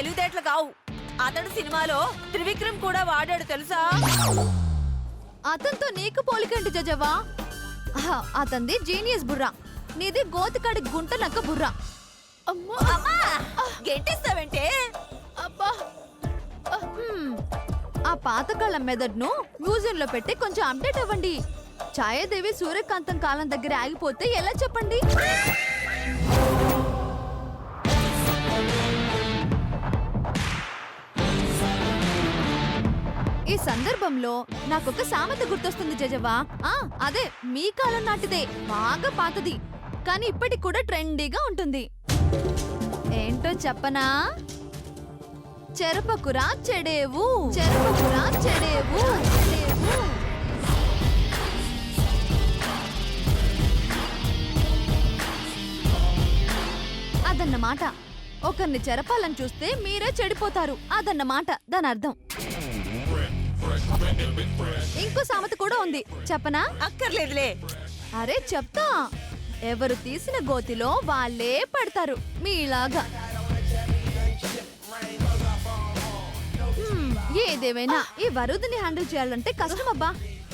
తెలివితేటలు కావు. అతడు సినిమాలో త్రివిక్రమ్ కూడా వాడాడు తెలుసా? అతనితో నీకు పోలికంటి జజవా? అతంది జీనియస్ బుర్రా, నీది గోతికాడి గుంట నక్క బుర్రా. అమ్మా గెంటిస్తావంటే? అబ్బా, ఆ పాతకాల మెదడును మ్యూజియంలో పెట్టి కొంచెం అప్డేట్ అవ్వండి. ఛాయాదేవి సూర్యకాంతం కాలం దగ్గర ఆగిపోతే ఎలా చెప్పండి? ఈ సందర్భంలో నాకొక సామెత గుర్తొస్తుంది జజవా. అదే మీ కాలం నాటిదే, బాగా పాతది, కానీ ఇప్పటికి కూడా ట్రెండీగా ఉంటుంది. ఏంటో చెప్పనా? చెరపకురా చెడేవు, చెరపకురా చెడేవు, చెడేవు. అదన్నమాట. ఒకరిని చెరపాలని చూస్తే మీరే చెడిపోతారు అదన్నమాట దాని అర్థం. ఇంకో సామెత కూడా ఉంది, చెప్పనా? అక్కర్లేదులే. అరే చెప్తా. ఎవరు తీసిన గోతిలో వాళ్ళే పడతారు మీలాగా. ఏదేమైనా ఈ వరుదిని హ్యాండిల్ చేయాలంటే కష్టమబ్బా.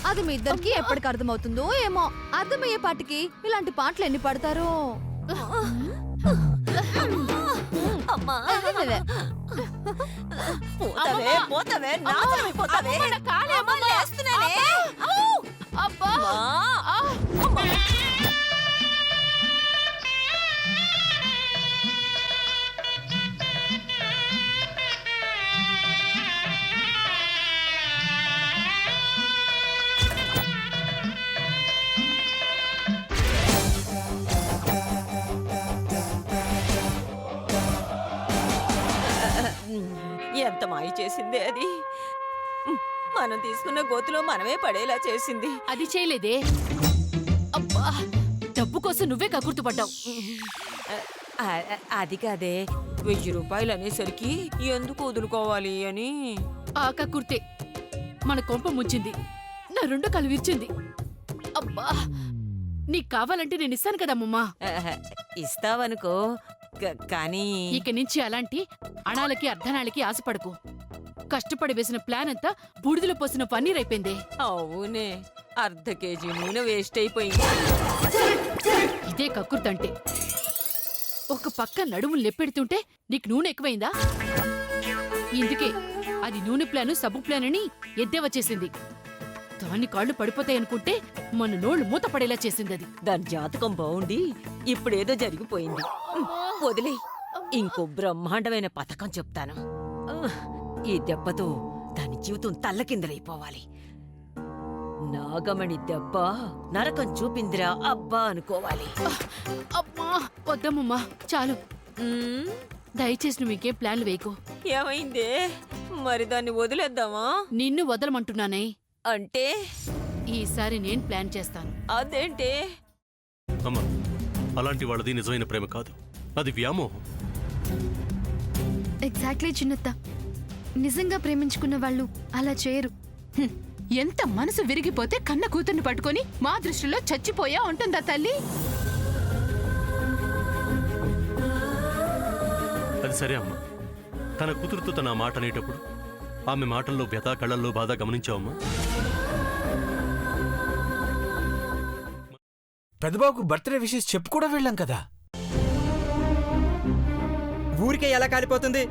అది మీ ఇద్దరికి ఎప్పటికి అర్థమవుతుందో ఏమో. అర్థమయ్యే పాటికి ఇలాంటి పాటలు ఎన్ని పడతారో. పోతావే నాశనమైపోతావే. అబ్బా ఎంత మాయ చేసిందే అది. మనం తీసుకున్న గోతులో మనమే పడేలా చేసింది. అది చేయలేదే. అబ్బా, డబ్బు కోసం నువ్వే కకుర్తుపడ్డావు. అది కాదే, 1000 రూపాయలు అనేసరికి ఎందుకు వదులుకోవాలి అని. ఆ కకుర్తే మన కొంప ముంచింది, నా 2 కళ్ళు విరిచింది. అబ్బా, నీకు కావాలంటే నేను ఇస్తాను కదమ్మా. ఇస్తావనుకో, కానీ ఇక నుంచి అలాంటి అణాలకి అర్ధనాలకి ఆశపడకు. కష్టపడి వేసిన ప్లాన్ అంతా బూడిదలో పోసిన పన్నీర్ అయిపోయింది. అవునే, ½ కేజీ నూనె వేస్ట్ అయిపోయింది. ఇదే కక్కుర్తంటే. ఒక పక్క నడుములు లెప్పెడుతుంటే నీకు నూనె ఎక్కువైందా? ఇందుకే అది నూనె ప్లాను సబ్బు ప్లాన్ అని ఎద్దేవా చేసింది. దాన్ని కాళ్ళు పడిపోతాయనుకుంటే మన నోళ్లు మూత పడేలా చేసింది. అది దాని జాతకం బాగుండి ఇప్పుడేదో జరిగిపోయింది. వదిలే, ఇంకో బ్రహ్మాండమైన పథకం చెప్తాను. ఈ దెబ్బతో దాని జీవితం తల్లకిందలైపోవాలి. నాగమణి దెబ్బ నరకం చూపిందిరా అబ్బా అనుకోవాలి. అమ్మా వద్దమ్మమ్మా, చాలు. దయచేసి నువ్వు ఇంకేం ప్లాన్లు వేయకు. ఏమైందే? మరి దాన్ని వదిలేద్దామా? నిన్ను వదలమంటున్నానే. అంటే ఈసారి నేను ప్లాన్ చేస్తాను. అదేంటే? అమ్మా, అలాంటి వాళ్ళది నిజమైన ప్రేమ కాదు, అది వ్యామోహం. ఎగ్జాక్ట్లీ చిన్నత్త, నిజంగా ప్రేమించుకున్న వాళ్ళు అలా చేయరు. ఎంత మనసు విరిగిపోతే కన్న కూతుర్ని పట్టుకొని మా దృష్టిలో చచ్చిపోయా ఉంటుందా తల్లి? అది సరే అమ్మా, తన కూతురుతో తన మాట అనేటప్పుడు ఆమె మాటల్లో వ్యథ, కళ్ళల్లో బాధ గమనించావమ్మా? పెద్దబాబుకు బర్త్డే విషెస్ చెప్పు కూడా వెళ్ళాం కదా. ఊరికే ఎలా కాలిపోతుంది?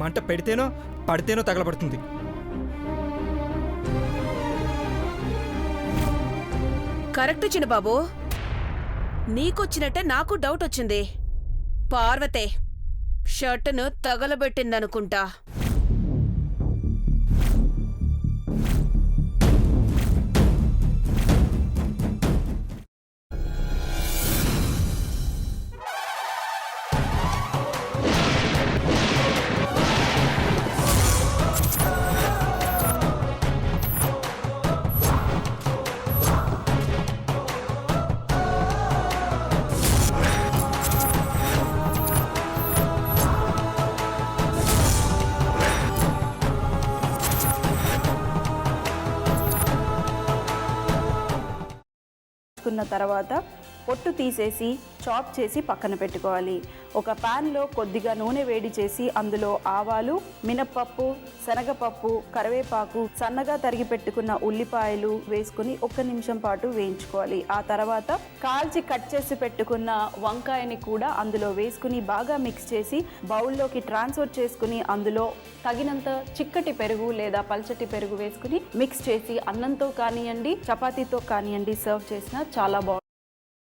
మంట పెడితేనో పడితేనో తగలబడుతుంది. కరెక్ట్ చిన్నబాబు, నీకొచ్చినట్టే నాకు డౌట్ వచ్చింది. పార్వతే షర్టును తగలబెట్టిందనుకుంటా. కున్న తర్వాత పొట్టు తీసేసి చాప్ చేసి పక్కన పెట్టుకోవాలి. ఒక ప్యాన్లో కొద్దిగా నూనె వేడి చేసి అందులో ఆవాలు, మినప్పప్పు, శనగపప్పు, కరివేపాకు, సన్నగా తరిగి పెట్టుకున్న ఉల్లిపాయలు వేసుకుని 1 నిమిషం పాటు వేయించుకోవాలి. ఆ తర్వాత కాల్చి కట్ చేసి పెట్టుకున్న వంకాయని కూడా అందులో వేసుకుని బాగా మిక్స్ చేసి బౌల్లోకి ట్రాన్స్ఫర్ చేసుకుని అందులో తగినంత చిక్కటి పెరుగు లేదా పల్చటి పెరుగు వేసుకుని మిక్స్ చేసి అన్నంతో కానివ్వండి, చపాతీతో కానివ్వండి సర్వ్ చేసినా చాలా బాగుంటుంది.